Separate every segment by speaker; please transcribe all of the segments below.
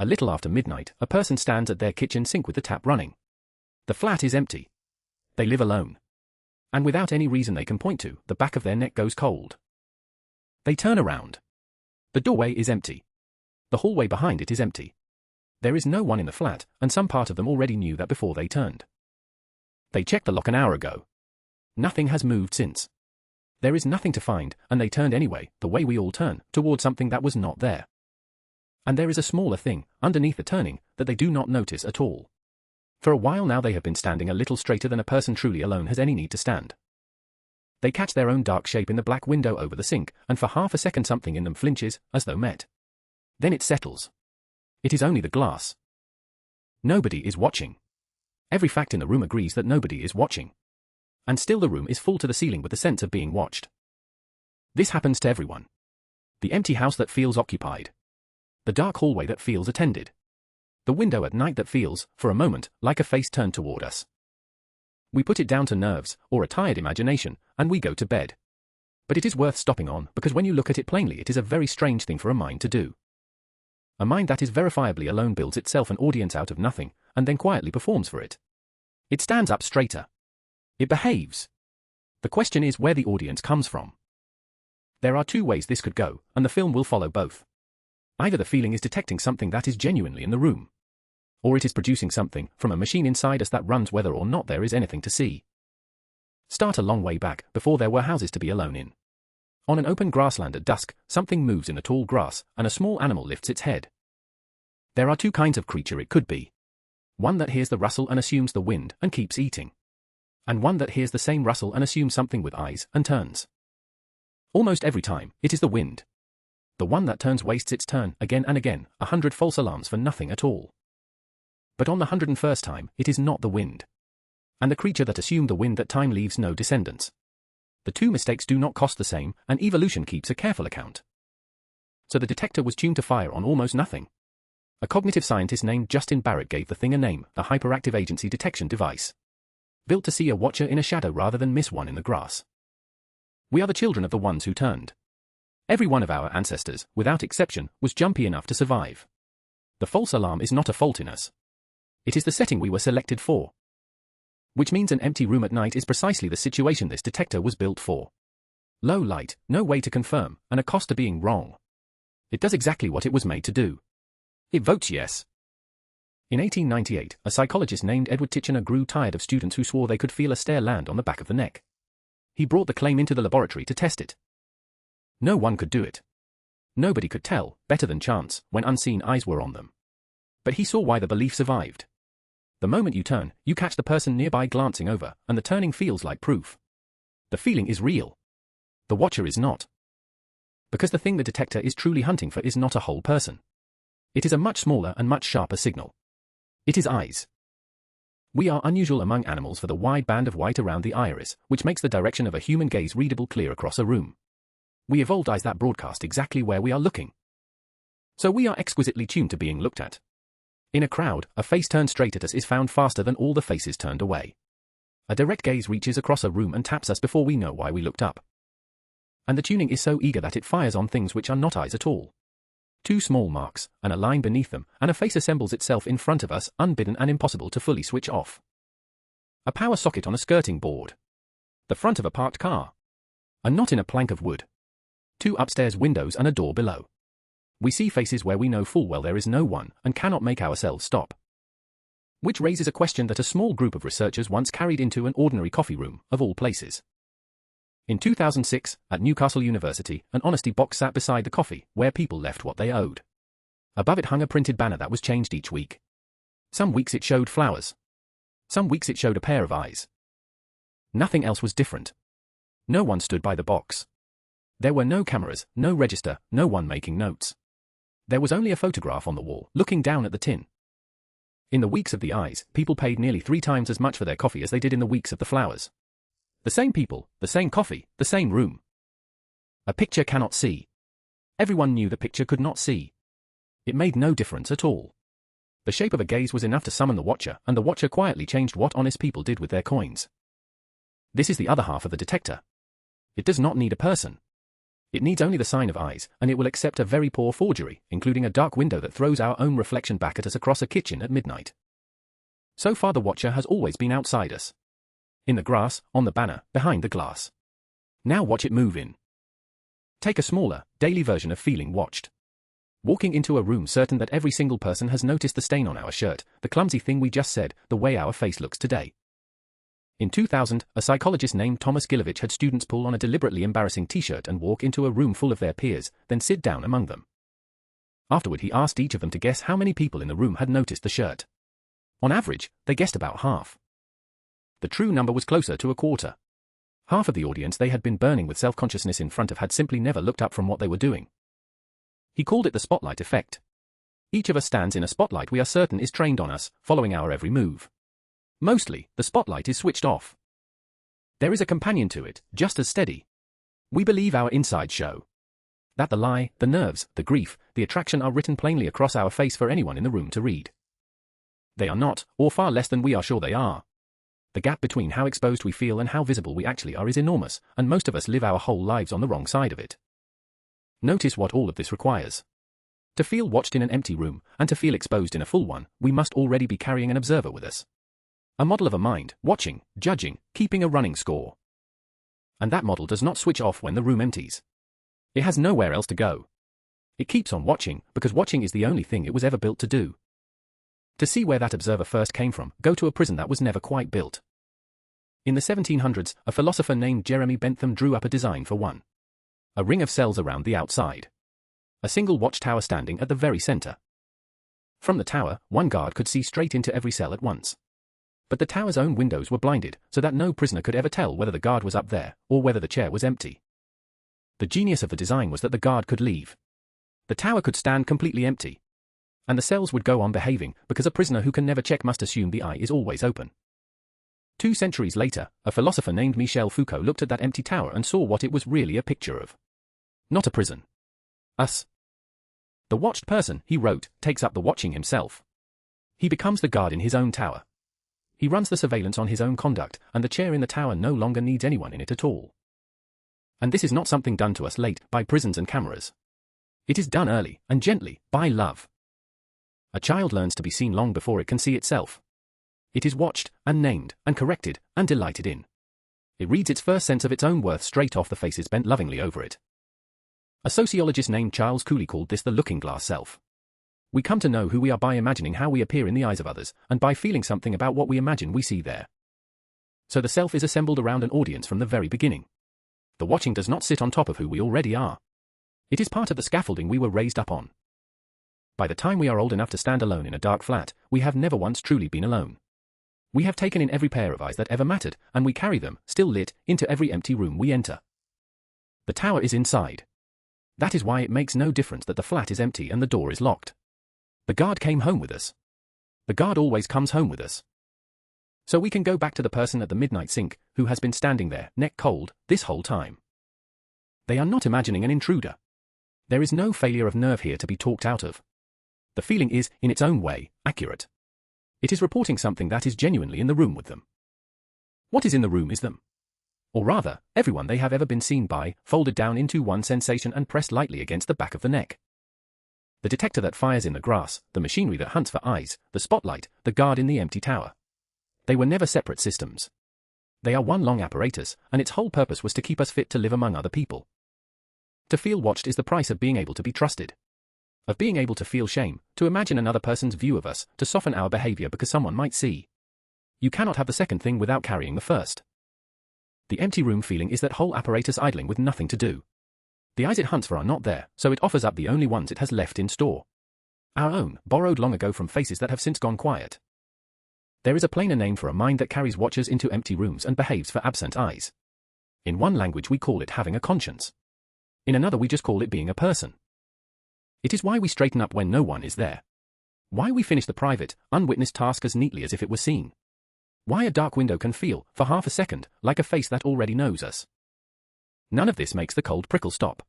Speaker 1: A little after midnight, a person stands at their kitchen sink with the tap running. The flat is empty. They live alone. And without any reason they can point to, the back of their neck goes cold. They turn around. The doorway is empty. The hallway behind it is empty. There is no one in the flat, and some part of them already knew that before they turned. They checked the lock an hour ago. Nothing has moved since. There is nothing to find, and they turned anyway, the way we all turn, toward something that was not there. And there is a smaller thing, underneath the turning, that they do not notice at all. For a while now they have been standing a little straighter than a person truly alone has any need to stand. They catch their own dark shape in the black window over the sink, and for half a second something in them flinches, as though met. Then it settles. It is only the glass. Nobody is watching. Every fact in the room agrees that nobody is watching. And still the room is full to the ceiling with the sense of being watched. This happens to everyone. The empty house that feels occupied. The dark hallway that feels attended. The window at night that feels, for a moment, like a face turned toward us. We put it down to nerves, or a tired imagination, and we go to bed. But it is worth stopping on, because when you look at it plainly it is a very strange thing for a mind to do. A mind that is verifiably alone builds itself an audience out of nothing, and then quietly performs for it. It stands up straighter. It behaves. The question is where the audience comes from. There are two ways this could go, and the film will follow both. Either the feeling is detecting something that is genuinely in the room. Or it is producing something from a machine inside us that runs whether or not there is anything to see. Start a long way back, before there were houses to be alone in. On an open grassland at dusk, something moves in the tall grass, and a small animal lifts its head. There are two kinds of creature it could be. One that hears the rustle and assumes the wind, and keeps eating. And one that hears the same rustle and assumes something with eyes, and turns. Almost every time, it is the wind. The one that turns wastes its turn, again and again, 100 false alarms for nothing at all. But on the 101st time, it is not the wind. And the creature that assumed the wind that time leaves no descendants. The two mistakes do not cost the same, and evolution keeps a careful account. So the detector was tuned to fire on almost nothing. A cognitive scientist named Justin Barrett gave the thing a name, the hyperactive agency detection device. Built to see a watcher in a shadow rather than miss one in the grass. We are the children of the ones who turned. Every one of our ancestors, without exception, was jumpy enough to survive. The false alarm is not a fault in us. It is the setting we were selected for. Which means an empty room at night is precisely the situation this detector was built for. Low light, no way to confirm, and a cost to being wrong. It does exactly what it was made to do. It votes yes. In 1898, a psychologist named Edward Titchener grew tired of students who swore they could feel a stare land on the back of the neck. He brought the claim into the laboratory to test it. No one could do it. Nobody could tell, better than chance, when unseen eyes were on them. But he saw why the belief survived. The moment you turn, you catch the person nearby glancing over, and the turning feels like proof. The feeling is real. The watcher is not. Because the thing the detector is truly hunting for is not a whole person. It is a much smaller and much sharper signal. It is eyes. We are unusual among animals for the wide band of white around the iris, which makes the direction of a human gaze readable clear across a room. We evolved eyes that broadcast exactly where we are looking. So we are exquisitely tuned to being looked at. In a crowd, a face turned straight at us is found faster than all the faces turned away. A direct gaze reaches across a room and taps us before we know why we looked up. And the tuning is so eager that it fires on things which are not eyes at all. Two small marks, and a line beneath them, and a face assembles itself in front of us, unbidden and impossible to fully switch off. A power socket on a skirting board. The front of a parked car. A knot in a plank of wood. Two upstairs windows and a door below. We see faces where we know full well there is no one, and cannot make ourselves stop. Which raises a question that a small group of researchers once carried into an ordinary coffee room, of all places. In 2006, at Newcastle University, an honesty box sat beside the coffee, where people left what they owed. Above it hung a printed banner that was changed each week. Some weeks it showed flowers. Some weeks it showed a pair of eyes. Nothing else was different. No one stood by the box. There were no cameras, no register, no one making notes. There was only a photograph on the wall, looking down at the tin. In the weeks of the eyes, people paid nearly 3 times as much for their coffee as they did in the weeks of the flowers. The same people, the same coffee, the same room. A picture cannot see. Everyone knew the picture could not see. It made no difference at all. The shape of a gaze was enough to summon the watcher, and the watcher quietly changed what honest people did with their coins. This is the other half of the detector. It does not need a person. It needs only the sign of eyes, and it will accept a very poor forgery, including a dark window that throws our own reflection back at us across a kitchen at midnight. So far the watcher has always been outside us. In the grass, on the banner, behind the glass. Now watch it move in. Take a smaller, daily version of feeling watched. Walking into a room certain that every single person has noticed the stain on our shirt, the clumsy thing we just said, the way our face looks today. In 2000, a psychologist named Thomas Gilovich had students pull on a deliberately embarrassing t-shirt and walk into a room full of their peers, then sit down among them. Afterward he asked each of them to guess how many people in the room had noticed the shirt. On average, they guessed about half. The true number was closer to a quarter. Half of the audience they had been burning with self-consciousness in front of had simply never looked up from what they were doing. He called it the spotlight effect. Each of us stands in a spotlight we are certain is trained on us, following our every move. Mostly, the spotlight is switched off. There is a companion to it, just as steady. We believe our inside show. That the lie, the nerves, the grief, the attraction are written plainly across our face for anyone in the room to read. They are not, or far less than we are sure they are. The gap between how exposed we feel and how visible we actually are is enormous, and most of us live our whole lives on the wrong side of it. Notice what all of this requires. To feel watched in an empty room, and to feel exposed in a full one, we must already be carrying an observer with us. A model of a mind, watching, judging, keeping a running score. And that model does not switch off when the room empties. It has nowhere else to go. It keeps on watching, because watching is the only thing it was ever built to do. To see where that observer first came from, go to a prison that was never quite built. In the 1700s, a philosopher named Jeremy Bentham drew up a design for one. A ring of cells around the outside. A single watchtower standing at the very center. From the tower, one guard could see straight into every cell at once. But the tower's own windows were blinded, so that no prisoner could ever tell whether the guard was up there, or whether the chair was empty. The genius of the design was that the guard could leave. The tower could stand completely empty. And the cells would go on behaving, because a prisoner who can never check must assume the eye is always open. 2 centuries later, a philosopher named Michel Foucault looked at that empty tower and saw what it was really a picture of. Not a prison. Us. The watched person, he wrote, takes up the watching himself. He becomes the guard in his own tower. He runs the surveillance on his own conduct, and the chair in the tower no longer needs anyone in it at all. And this is not something done to us late, by prisons and cameras. It is done early, and gently, by love. A child learns to be seen long before it can see itself. It is watched, and named, and corrected, and delighted in. It reads its first sense of its own worth straight off the faces bent lovingly over it. A sociologist named Charles Cooley called this the looking-glass self. We come to know who we are by imagining how we appear in the eyes of others, and by feeling something about what we imagine we see there. So the self is assembled around an audience from the very beginning. The watching does not sit on top of who we already are. It is part of the scaffolding we were raised up on. By the time we are old enough to stand alone in a dark flat, we have never once truly been alone. We have taken in every pair of eyes that ever mattered, and we carry them, still lit, into every empty room we enter. The tower is inside. That is why it makes no difference that the flat is empty and the door is locked. The guard came home with us. The guard always comes home with us. So we can go back to the person at the midnight sink, who has been standing there, neck cold, this whole time. They are not imagining an intruder. There is no failure of nerve here to be talked out of. The feeling is, in its own way, accurate. It is reporting something that is genuinely in the room with them. What is in the room is them. Or rather, everyone they have ever been seen by, folded down into one sensation and pressed lightly against the back of the neck. The detector that fires in the grass, the machinery that hunts for eyes, the spotlight, the guard in the empty tower. They were never separate systems. They are one long apparatus, and its whole purpose was to keep us fit to live among other people. To feel watched is the price of being able to be trusted. Of being able to feel shame, to imagine another person's view of us, to soften our behavior because someone might see. You cannot have the second thing without carrying the first. The empty room feeling is that whole apparatus idling with nothing to do. The eyes it hunts for are not there, so it offers up the only ones it has left in store. Our own, borrowed long ago from faces that have since gone quiet. There is a plainer name for a mind that carries watchers into empty rooms and behaves for absent eyes. In one language we call it having a conscience. In another we just call it being a person. It is why we straighten up when no one is there. Why we finish the private, unwitnessed task as neatly as if it were seen. Why a dark window can feel, for half a second, like a face that already knows us. None of this makes the cold prickle stop.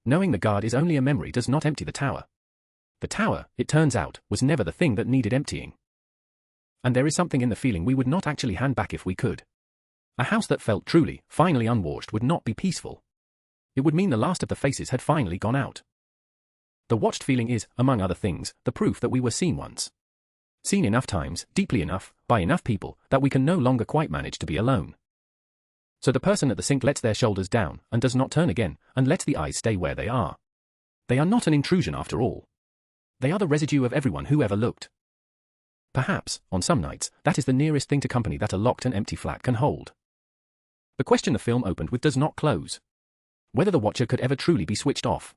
Speaker 1: Knowing the guard is only a memory does not empty the tower. The tower, it turns out, was never the thing that needed emptying. And there is something in the feeling we would not actually hand back if we could. A house that felt truly, finally unwashed would not be peaceful. It would mean the last of the faces had finally gone out. The watched feeling is, among other things, the proof that we were seen once. Seen enough times, deeply enough, by enough people, that we can no longer quite manage to be alone. So the person at the sink lets their shoulders down, and does not turn again, and lets the eyes stay where they are. They are not an intrusion after all. They are the residue of everyone who ever looked. Perhaps, on some nights, that is the nearest thing to company that a locked and empty flat can hold. The question the film opened with does not close. Whether the watcher could ever truly be switched off.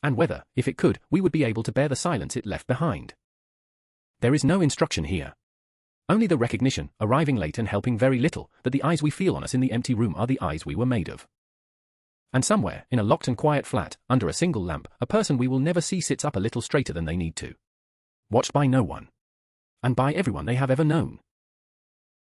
Speaker 1: And whether, if it could, we would be able to bear the silence it left behind. There is no instruction here. Only the recognition, arriving late and helping very little, that the eyes we feel on us in the empty room are the eyes we were made of. And somewhere, in a locked and quiet flat, under a single lamp, a person we will never see sits up a little straighter than they need to. Watched by no one. And by everyone they have ever known.